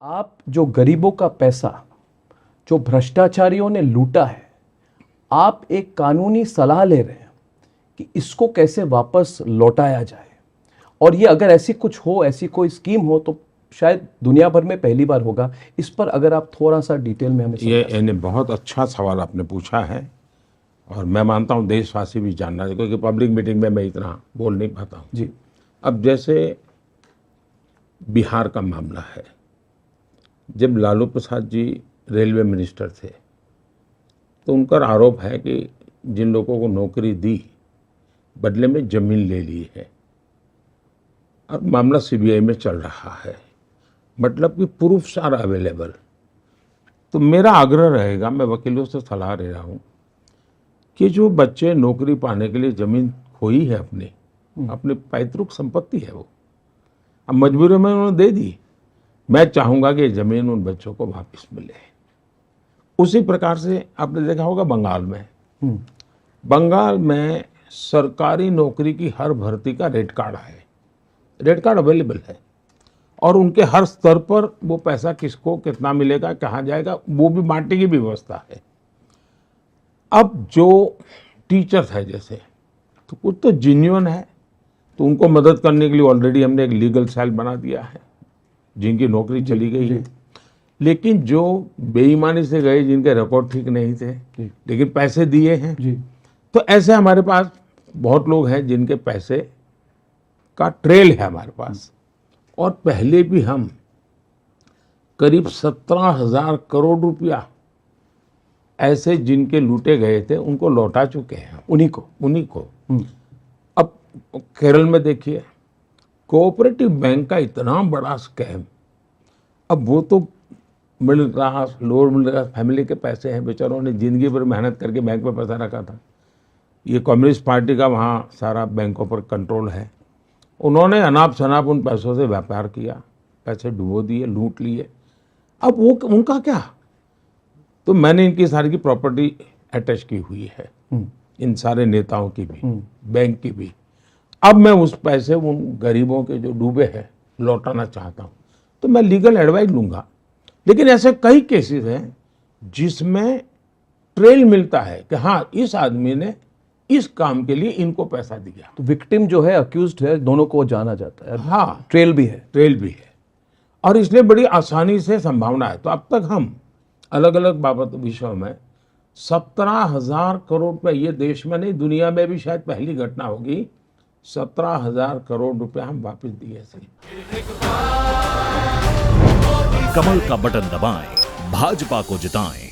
आप जो गरीबों का पैसा जो भ्रष्टाचारियों ने लूटा है, आप एक कानूनी सलाह ले रहे हैं कि इसको कैसे वापस लौटाया जाए। और ये अगर ऐसी कुछ हो, ऐसी कोई स्कीम हो तो शायद दुनिया भर में पहली बार होगा। इस पर अगर आप थोड़ा सा डिटेल में हमें ये बहुत अच्छा सवाल आपने पूछा है और मैं मानता हूँ देशवासी भी जानना चाहिए, क्योंकि पब्लिक मीटिंग में मैं इतना बोल नहीं पाता हूँ जी। अब जैसे बिहार का मामला है, जब लालू प्रसाद जी रेलवे मिनिस्टर थे तो उनका आरोप है कि जिन लोगों को नौकरी दी बदले में जमीन ले ली है और मामला सीबीआई में चल रहा है, मतलब कि प्रूफ्स आर अवेलेबल। तो मेरा आग्रह रहेगा, मैं वकीलों से सलाह ले रहा हूँ कि जो बच्चे नौकरी पाने के लिए ज़मीन खोई है अपनी पैतृक संपत्ति है, वो अब मजबूरी में उन्होंने दे दी, मैं चाहूँगा कि ज़मीन उन बच्चों को वापस मिले। उसी प्रकार से आपने देखा होगा बंगाल में सरकारी नौकरी की हर भर्ती का रेट कार्ड है, रेट कार्ड अवेलेबल है और उनके हर स्तर पर वो पैसा किसको कितना मिलेगा, कहाँ जाएगा, वो भी बांटने की व्यवस्था है। अब जो टीचर्स है जैसे, तो कुछ तो जेन्युइन है, तो उनको मदद करने के लिए ऑलरेडी हमने एक लीगल सेल बना दिया है जिनकी नौकरी चली गई है। लेकिन जो बेईमानी से गए, जिनके रिकॉर्ड ठीक नहीं थे लेकिन पैसे दिए हैं, तो ऐसे हमारे पास बहुत लोग हैं जिनके पैसे का ट्रेल है हमारे पास। और पहले भी हम करीब 17,000 करोड़ रुपया ऐसे जिनके लूटे गए थे उनको लौटा चुके हैं, उन्हीं को। अब केरल में देखिए, कोऑपरेटिव बैंक का इतना बड़ा स्कैम, अब वो तो middle class, lower middle class family के पैसे हैं, बेचारों ने जिंदगी भर मेहनत करके बैंक में पैसा रखा था। ये कम्युनिस्ट पार्टी का वहाँ सारा बैंकों पर कंट्रोल है, उन्होंने अनाप शनाप उन पैसों से व्यापार किया, पैसे डुबो दिए, लूट लिए। अब वो उनका क्या, तो मैंने इनकी सारी की प्रॉपर्टी अटैच की हुई है, इन सारे नेताओं की भी, बैंक की भी। अब मैं उस पैसे उन गरीबों के जो डूबे हैं लौटाना चाहता हूँ, तो मैं लीगल एडवाइस लूँगा। लेकिन ऐसे कई केसेस हैं जिसमें ट्रेल मिलता है कि हाँ, इस आदमी ने इस काम के लिए इनको पैसा दिया। तो विक्टिम जो है, अक्यूज्ड है, दोनों को जाना जाता है। हाँ, ट्रेल भी है और इसलिए बड़ी आसानी से संभावना है। तो अब तक हम अलग अलग बाबत विषयों में 17,000 करोड़ रुपए, ये देश में नहीं दुनिया में भी शायद पहली घटना होगी, 17,000 करोड़ रुपए हम वापस दिए थे। कमल का बटन दबाएं, भाजपा को जिताएं।